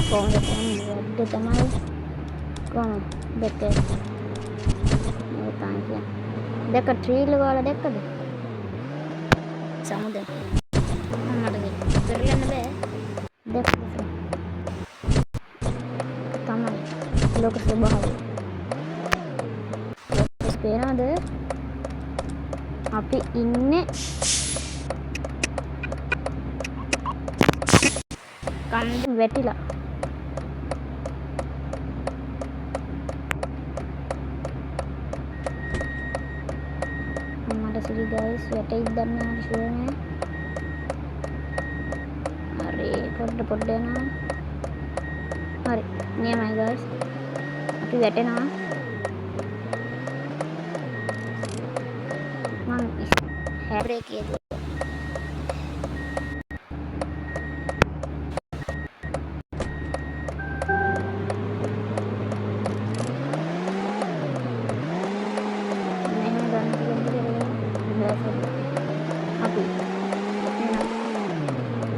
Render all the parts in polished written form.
කොහොමද වැඩ තමයි කොහොමද දැක්කේ මේ තාන්තිය දැක්ක ට්‍රීල වල දැක්කද සමුදේ මට පෙරලන්න බෑ දැක්කද තමයි ලෝක ස්වභාවය පේනවද අපි ඉන්නේ කන්ද වැටිලා මට සිරි ගයිස් වැටෙයිද දන්නේ නැහැ ෂුවර් නෑ හරි පොඩ්ඩ යනවා හරි නියමයි ගයිස් අපි වැටෙනවා මං හැබ්‍රේක් කියද අපි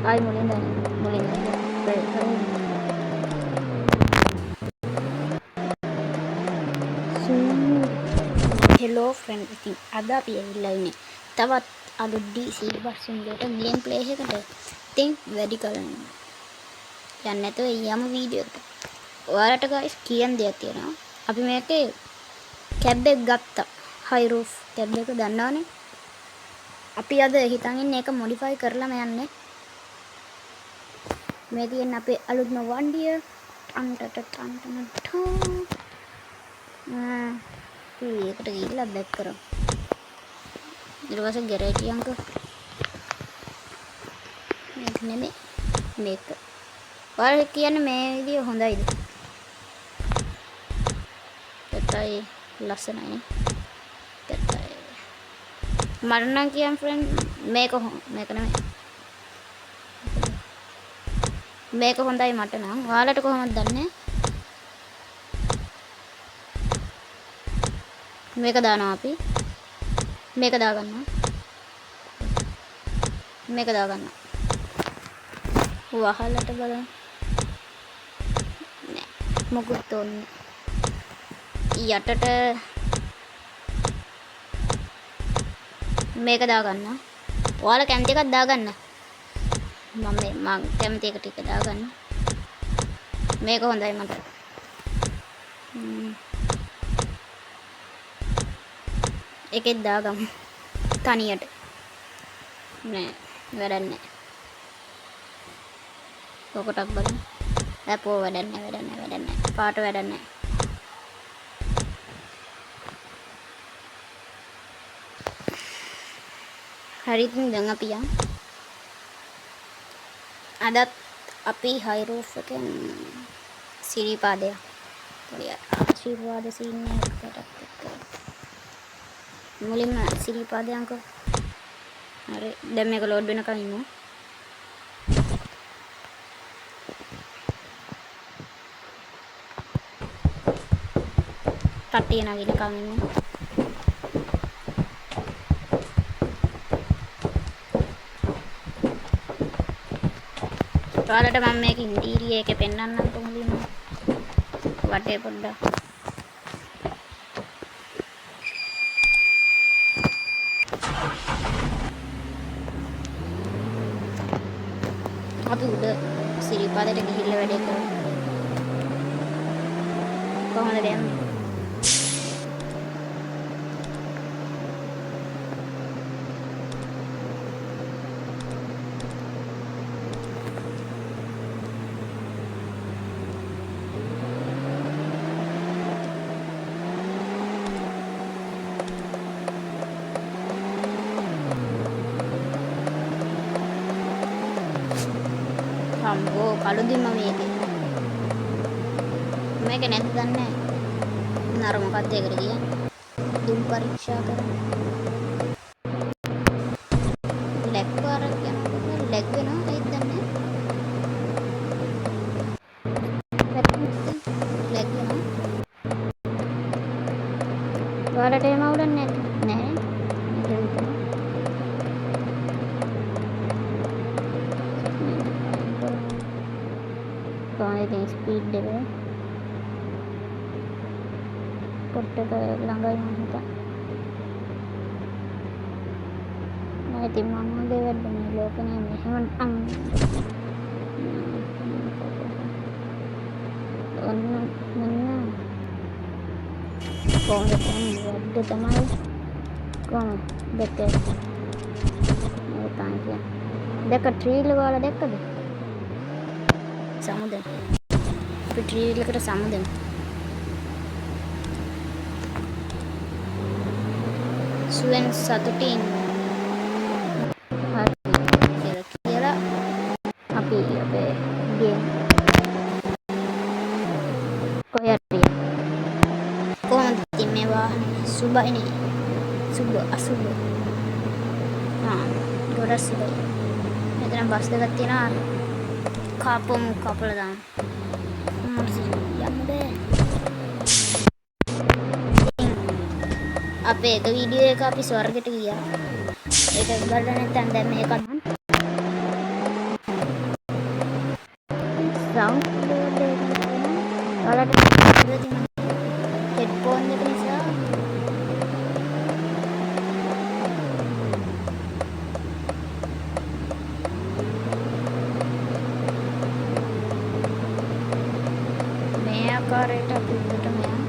ආයි මුලින්ද හෙලෝ ෆ්‍රෙන්ඩ් ඉතින් අද අපි ඇවිල්ලා ඉන්නේ තවත් අලුත් DC version එකට ගේම් ප්ලේ එකකට ඉතින් වැඩි කරන්න යන්නේ නැතුව යමු වීඩියෝ එකට ඔයාලට guys කියන්න දෙයක් තියෙනවා අපි මේකේ කැබ් එක ගත්තා හයි රූෆ් කැබ් එක දන්නවනේ අපි අද හිතන් ඉන්නේ ඒක මොඩිෆයි කරලාම යන්නේ මේ තියෙන අපේ අලුත්ම වණ්ඩිය ඒකට ගිහිල්ලා බැක් කරමු ඊට පස්සේ ගැරේජ් යන්ක මේක නෙමෙයි මේක ඔයාලා කියන්නේ මේ විදිය හොඳයිද ඒකයි ලස්සනයි ඒකයි මට නම් කියන් ෆ්‍රෙන්ඩ් මේක නෙමෙයි මේක හොඳයි මට නම් ඔයාලට කොහොමද දන්නේ මේක දානවා අපි මේක දාගන්නවා මේක දාගන්නවා වහලට බලන්න නෑ මොකුත් ඕනේ යටට මේක දාගන්නවා ඔයාලා කැමති එකක් දාගන්න මම කැමති එක ටික දාගන්න මේක හොඳයි මට එකෙත් දාගමු තනියට නෑ වැඩක් නෑ කොකටක් බලන්න අපෝ වැඩක් නෑ පාට වැඩක් නෑ හරි ඉතින් දැන් අපි යන් අදත් අපි හයි රූෆ් එකෙන් සිරිපාදයක් පොඩි ආශිර්වාද සීන් එකකට මුලින්ම සිරිපාදයන්ක හරි දැන් මේක ලෝඩ් වෙනකන් ඉමු කට්ටිය නගිනකම් ඉමු ඔයාලට මම මේක ඉන්ටීරියර් එකේ පෙන්නන්නම් මුලින්ම වටේ පොඩ්ඩක් අපි උඩ සිරිපාදයට ගිහිල්ලා වැඩේ කරමු කොහොමද යන්නේ අම්බෝ කළුදිම මේක නැද්ද දන්නේ නැහැ. නර මොකක්ද ඒකට කියන්නේ? දුම් පරීක්ෂා කරන්න. ලැග් පාරක් යනකොට ලැග් වෙනවා ඒත් දන්නේ නැහැ. ලැග් වෙනවා. ඔයාලට එහෙම අවුලක් නැහැ. කොහොමද ඉතින් ස්පීඩ් එක පොට්ටක ළඟයි මම හිතා. මම ඉතින් මමගේ වැඩ මේ ලෝකනේ මෙහෙම ඔන්න මොන්න කොහොමද වැඩ තමයි කොහොමද දැක්කේ මේ තාන්තිය දැක්ක ට්‍රීල් වල දැක්කද සමුදේ අපි ට්‍රීල් එකට සමුදේ සුවෙන් සතුටින් හරි කියලා අපි අපේ ගේම් කොහේ කොහොමද ඉතින් මේ වාහනේ සුබයිනේ සුබ අසුබ ගොඩක් සුබයි මෙතන බස් දෙකක් තියෙනවා කාපොම් කපලා දාන්න යන්න බෑ අපේ එක වීඩියෝ එක අපි ස්වර්ගයට ගියා ඒක බලන්න නැත්නම් දැන් මේක සවුන්ඩ් වලට හෙඩ්ෆෝන් එක නිසා මේ ආකාරයට අපි උඩට මෙයා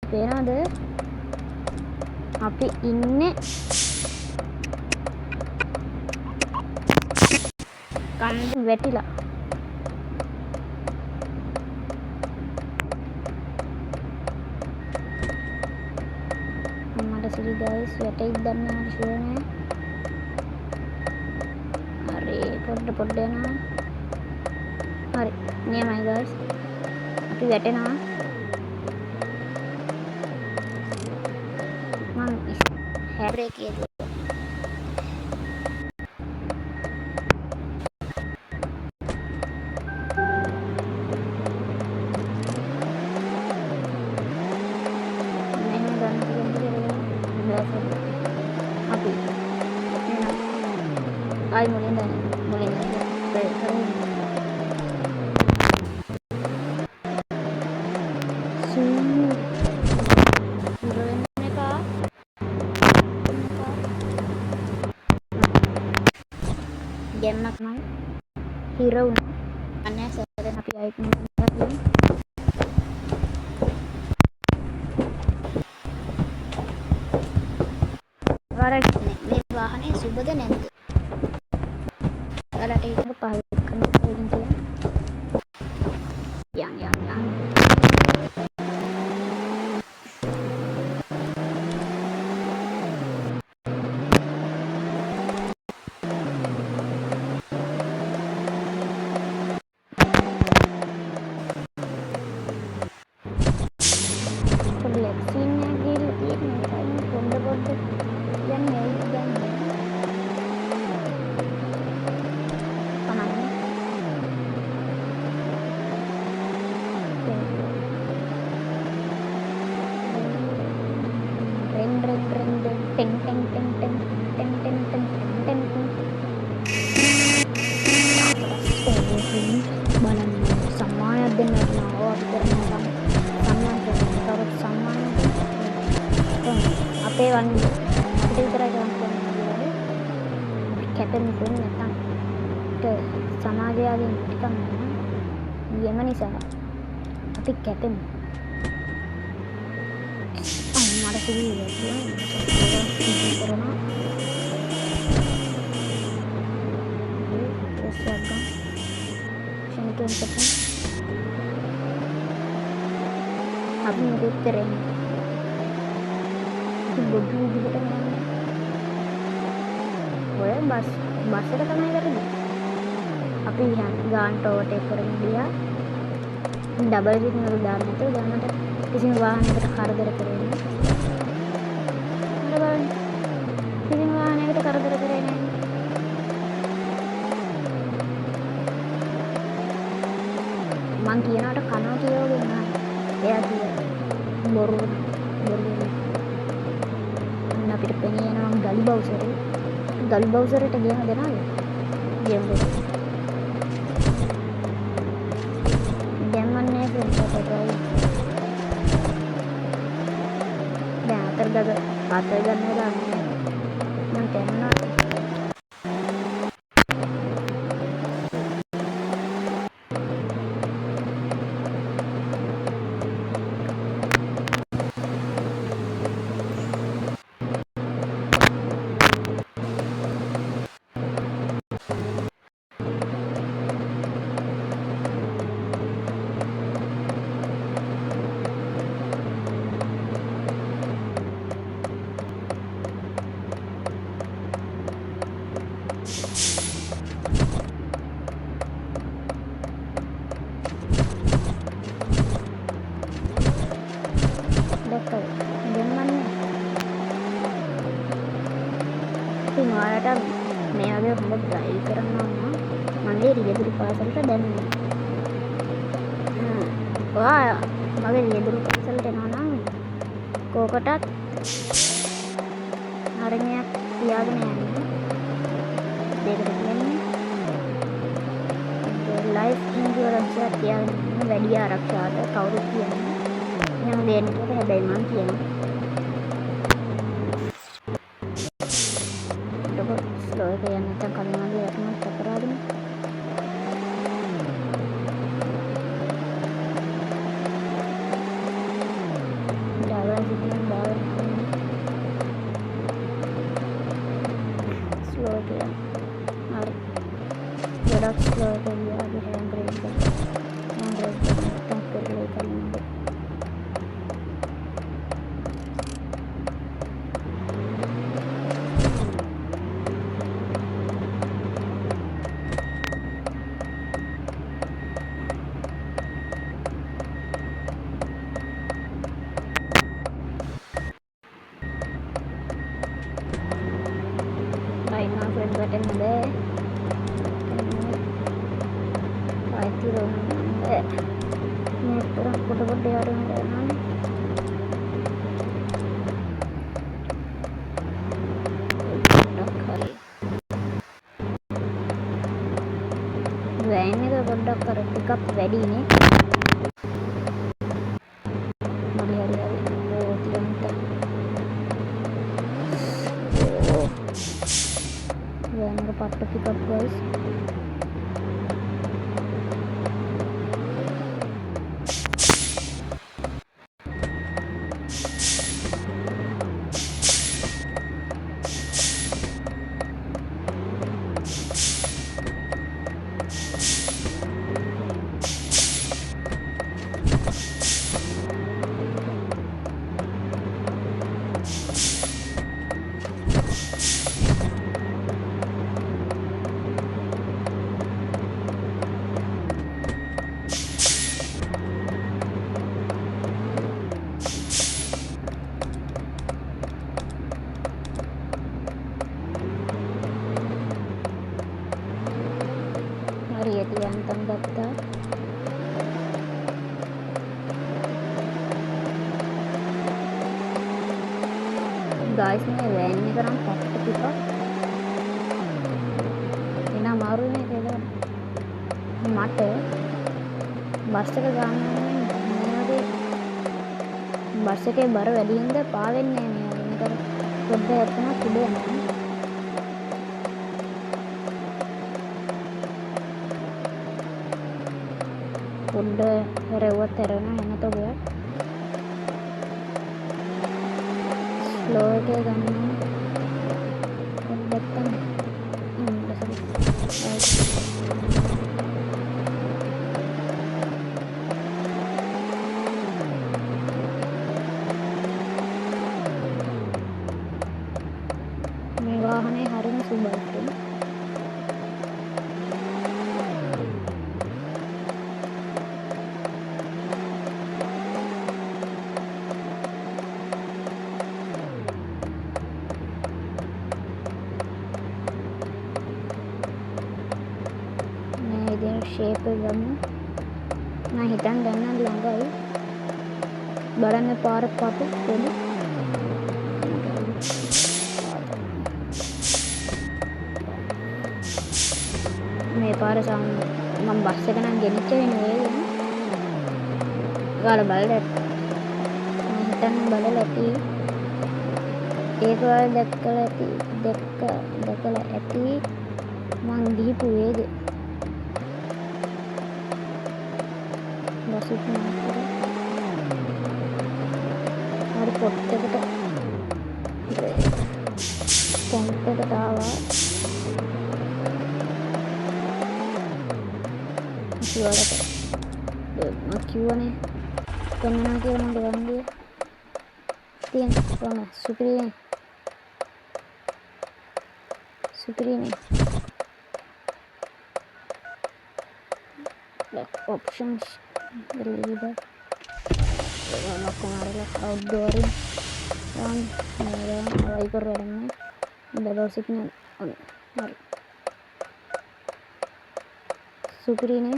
පේනවද අපි ඉන්නේ කන්ද වැටිලා මට සිරි ගයිස් වැටෙයිද දන්නේ නැහැ ෂුවර් නෑ හරි පොඩ්ඩ යනවා හරි නියමයි ගයිස් අපි වැටෙනවා හැබ්‍රේක් එක අපි ආයි මුලින්ද gemmak mal hero aneh saya tapi baik ඔයාලට මේ වාහනේ සුබද නැද්ද? ඔයාලට ඒක පාවිච්චි කරන්න පුළුවන් කියන්නේ. යන්. පොඩ්ඩක් සීන් එකක් ගිහලා තියෙනවා. ඒකයි පොඩ්ඩ යන්නේ දැන්. බලන්න සම්මානයක් දෙන්න ඕවා කරනවා සම්මාන කරනකොට සම්මාන අපේ වන්නේ අපිට විතරයි කරන්න පුළුවන් කැපෙන්න දෙන්නේ නැත්නම් සමාජයාගෙන් ටිකක් යම නිසා අපි කැපෙමු මට සිදුවේ කරනවා අපි මොකද කරන්නේ? බොඩු විදිහට යන්නේ. ඔය බස් එකට තමයි කරන්නේ. අපි ගාන්ට ඕවර්ටේක් කරගෙන ගියා. ඩබල් සිග්නල් දාන්න නැතුව ගානට කිසිම වාහනයකට කරදර කරන්නේ නැහැ. කිසිම වාහනයකට කරදර කරන්නේ නැහැ. මං කියනකට කනවා කියවගෙන නැහැ. එයා කියනවා බොරු අන්න අපිට පෙනී යනවා ගලි බවුසරට ගේම දෙනවද? ගේම් දෙන්න. දැම්මන්නේ ෆ්‍රෙන්ඩ්ස් අපිට. දැන් අතර ගන්න වෙලා මම කියනවා ඉතින් ඔයාලට මේ වගේ හොඳ ඩ්‍රයිව් කරනවා නම් මගේ රියදුරු පාසලට දැම්මේ. ඔයා මගේ රියදුරු පාසලට එනවා නම් කෝකටත් හරියක් තියාගෙන යන්න. දෙකට කියන්නේ ලයිෆ් ඉන්ෂුරන්ස් එක තියාගෙන ඉන්න වැඩි ආරක්ෂාවට කවුරුත් කියන්නේ. එහෙම දෙන්න කියලා හැබැයි මම කියනවා. ස්ලෝ එක යන්න නැත්නම් කලින් වගේ යටමත් අපරාධනේ. ඩාලර් සිටින් ඩාලර් ස්ලෝ එක යන්න. හරි. ගොඩක් ස්ලෝ එක ගියාගේ හෑන්ඩ් බ්‍රේක් එක. හෑන්ඩ් බ්‍රේක් එක නැත්නම් කරලා කරනවා. button there. I throw there. Put a day out of there. When you got the pick up ready, part to pick up guys. හරියට යන්තම් ගත්තා. ගායිස් මේ වෑන් එක නම් පට්ට ටිකක් එන අමාරුනේ කියලා මට බස් එක ගන්න මේ වගේ බස් එකේ බර වැඩි හින්දා පාවෙන්නේ නැහැ මේ වගේ. පොඩ්ඩක් යපුණා උඩ යනවා. පොඩ්ඩ හැරෙව්වත් හැරෙනවා එන තොගයක්. ස්ලෝ එකේ ගන්නවා. පොඩ්ඩක් තමයි. මේ වාහනේ හරිම සුබයි. ෂේප් එක ගන්න. මම හිතන් ගන්න ළඟයි. බලන්න පාර පපු පොඩි. මේ පාර මම බස් එක නම් ගෙනිච්ච වෙන්නේ. ගාලා බලලා මම හිතන් බලලා ඇති. ඒක වල දැකලා ඇති මං දීපු වේද බස් එක හරි පොට්ටකට පොන්ටකට ආවා. මම කිව්වනේ පෙන්වනවා කියලා මම ගන්නේ තියෙන කොහොම සුපිරිනේ options leader outdooring wiper warna double signal super ini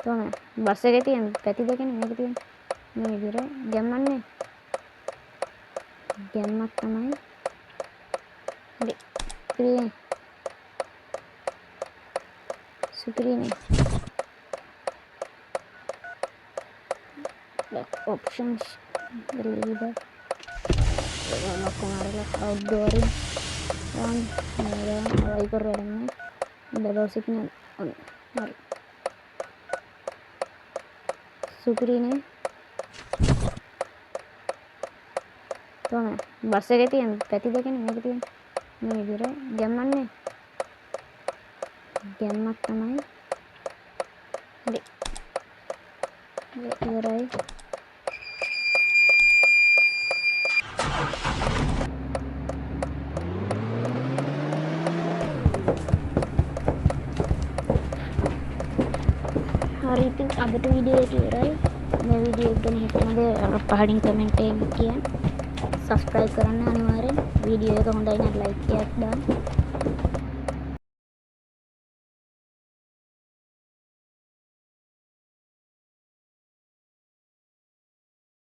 tuh bus එකේ තියෙන පැති දෙකනේ මේක තියෙන මේ විදිහට ගැම්මන්නේ ගැම්මක් තමයි හරි ඉතින් සුපිරිනේ options leader outdooring wiper warna double signal hari super ini tuh bus එකේ තියෙන පැති දෙකනේ මේක තියෙන මේ විදිහට ගැම්මන්නේ ගැම්මක් තමයි හරි ඉවරයි. hari itu ada video irai මේ වීඩියෝ එක ගැන හිතනද පහලින් කමෙන්ට් එකෙන් කියන්න. subscribe කරන්න අනිවාර්යෙන්. වීඩියෝ එක හොඳයි නම් like එකක් දාන්න.